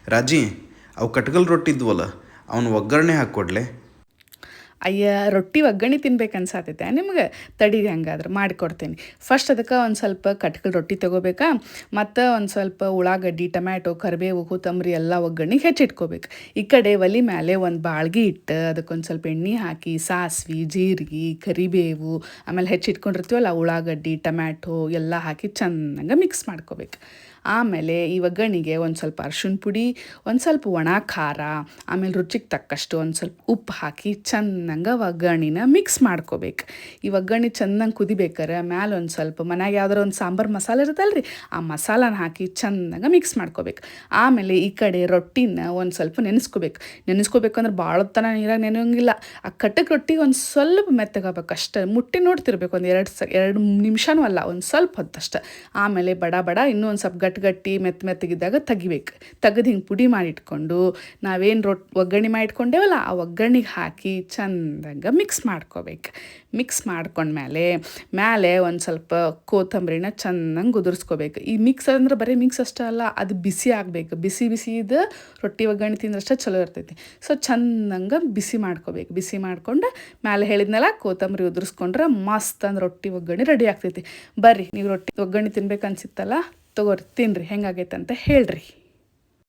ರಾಜಿ, ಅವು ಕಟ್ಗಲ್ ರೊಟ್ಟಿ ಇದ್ವಲ್ಲ, ಅವನು ಒಗ್ಗರಣೆ ಹಾಕ್ಕೊಡ್ಲೆ. ಅಯ್ಯ, ರೊಟ್ಟಿ ಒಗ್ಗರಣೆ ತಿನ್ಬೇಕು ಅನ್ಸಾತೈತೆ ನಿಮ್ಗೆ? ತಡೀರಿ, ಹಂಗಾದ್ರೆ ಮಾಡಿಕೊಡ್ತೀನಿ. ಫಸ್ಟ್ ಅದಕ್ಕೆ ಒಂದು ಸ್ವಲ್ಪ ಕಟ್ಕಲ್ ರೊಟ್ಟಿ ತೊಗೋಬೇಕಾ, ಮತ್ತು ಒಂದು ಸ್ವಲ್ಪ ಉಳ್ಳಾಗಡ್ಡಿ, ಟೊಮ್ಯಾಟೊ, ಕರಿಬೇವು, ಕೊತ್ತಂಬರಿ ಎಲ್ಲ ಒಗ್ಗರಣೆಗೆ ಹೆಚ್ಚಿಟ್ಕೋಬೇಕು. ಈ ಕಡೆ ಒಲೆ ಮೇಲೆ ಒಂದು ಬಾಳ್ಗೆ ಇಟ್ಟು ಅದಕ್ಕೊಂದು ಸ್ವಲ್ಪ ಎಣ್ಣೆ ಹಾಕಿ ಸಾಸಿವೆ, ಜೀರಿಗೆ, ಕರಿಬೇವು, ಆಮೇಲೆ ಹೆಚ್ಚಿಟ್ಕೊಂಡಿರ್ತೀವಲ್ಲ ಉಳ್ಳಾಗಡ್ಡಿ, ಟೊಮ್ಯಾಟೊ ಎಲ್ಲ ಹಾಕಿ ಚೆನ್ನಾಗಿ ಮಿಕ್ಸ್ ಮಾಡ್ಕೋಬೇಕು. ಆಮೇಲೆ ಈ ಒಗ್ಗರಣೆಗೆ ಒಂದು ಸ್ವಲ್ಪ ಅರ್ಶಿಣ ಪುಡಿ, ಒಂದು ಸ್ವಲ್ಪ ಒಣ ಖಾರ, ಆಮೇಲೆ ರುಚಿಗೆ ತಕ್ಕಷ್ಟು ಒಂದು ಸ್ವಲ್ಪ ಉಪ್ಪು ಹಾಕಿ ಚೆನ್ನಾಗಿ ಒಗ್ಗರಣೆನ ಮಿಕ್ಸ್ ಮಾಡ್ಕೋಬೇಕು. ಈ ಒಗ್ಗರಣೆ ಚೆನ್ನಾಗಿ ಕುದಿಬೇಕಾರೆ ಮ್ಯಾಲೆ ಒಂದು ಸ್ವಲ್ಪ ಮನ್ಯಾಗ ಯಾವ್ದಾರು ಒಂದು ಸಾಂಬಾರು ಮಸಾಲೆ ಇರುತ್ತಲ್ಲ ರೀ, ಆ ಮಸಾಲಾನ ಹಾಕಿ ಚೆನ್ನಾಗಿ ಮಿಕ್ಸ್ ಮಾಡ್ಕೋಬೇಕು. ಆಮೇಲೆ ಈ ಕಡೆ ರೊಟ್ಟಿನ ಒಂದು ಸ್ವಲ್ಪ ನೆನೆಸ್ಕೋಬೇಕಂದ್ರೆ ಭಾಳ ಹೊತ್ತನ ನೀರಾಗ ನೆನೆಯೋಂಗಿಲ್ಲ. ಆ ಕಟ್ಟಕ್ಕೆ ರೊಟ್ಟಿ ಒಂದು ಸ್ವಲ್ಪ ಮೆತ್ತಗಾಗಬೇಕು ಅಷ್ಟೇ. ಮುಟ್ಟಿ ನೋಡ್ತಿರ್ಬೇಕು, ಒಂದು ಎರಡು ನಿಮಿಷನೂ ಅಲ್ಲ, ಒಂದು ಸ್ವಲ್ಪ ಹೊತ್ತಷ್ಟೆ. ಆಮೇಲೆ ಬಡ ಬಡ ಇನ್ನೂ ಒಂದು ಸ್ವಲ್ಪ ಗಟ್ಟಿ ಮೆತ್ತಗಿದ್ದಾಗ ತೆಗಿಬೇಕು. ತೆಗೆದು ಹಿಂಗೆ ಪುಡಿ ಮಾಡಿಟ್ಕೊಂಡು ನಾವೇನು ಒಗ್ಗರಣೆ ಮಾಡಿಟ್ಕೊಂಡೇವಲ್ಲ ಆ ಒಗ್ಗರಣೆಗೆ ಹಾಕಿ ಚೆಂದಂಗೆ ಮಿಕ್ಸ್ ಮಾಡ್ಕೋಬೇಕು. ಮಿಕ್ಸ್ ಮಾಡ್ಕೊಂಡ್ಮೇಲೆ ಮೇಲೆ ಒಂದು ಸ್ವಲ್ಪ ಕೊತ್ತಂಬರಿನ ಚೆನ್ನಾಗಿ ಉದುರಿಸ್ಕೋಬೇಕು. ಈ ಮಿಕ್ಸ್ ಅಂದ್ರೆ ಬರೀ ಮಿಕ್ಸ್ ಅಷ್ಟೇ ಅಲ್ಲ, ಅದು ಬಿಸಿ ಆಗಬೇಕು. ಬಿಸಿದು ರೊಟ್ಟಿ ಒಗ್ಗರಣೆ ತಿಂದ್ರಷ್ಟೇ ಚಲೋ ಇರ್ತೈತಿ. ಸೊ ಚೆಂದಂಗೆ ಬಿಸಿ ಮಾಡ್ಕೋಬೇಕು. ಬಿಸಿ ಮಾಡ್ಕೊಂಡು ಮೇಲೆ ಹೇಳಿದ್ನಲ್ಲ ಕೊತ್ತಂಬರಿ ಉದುರಿಸ್ಕೊಂಡ್ರೆ ಮಸ್ತ್ ಅಂದ್ರೆ ರೊಟ್ಟಿ ಒಗ್ಗರಣೆ ರೆಡಿ ಆಗ್ತೈತಿ. ಬರ್ರಿ, ನೀವು ರೊಟ್ಟಿ ಒಗ್ಗರಣೆ ತಿನ್ಬೇಕು ಅನ್ಸಿತ್ತಲ್ಲ, ತಗೋರಿ ತಿನ್ನಿರಿ, ಹೆಂಗಾಗೈತೆ ಅಂತ ಹೇಳ್ರಿ.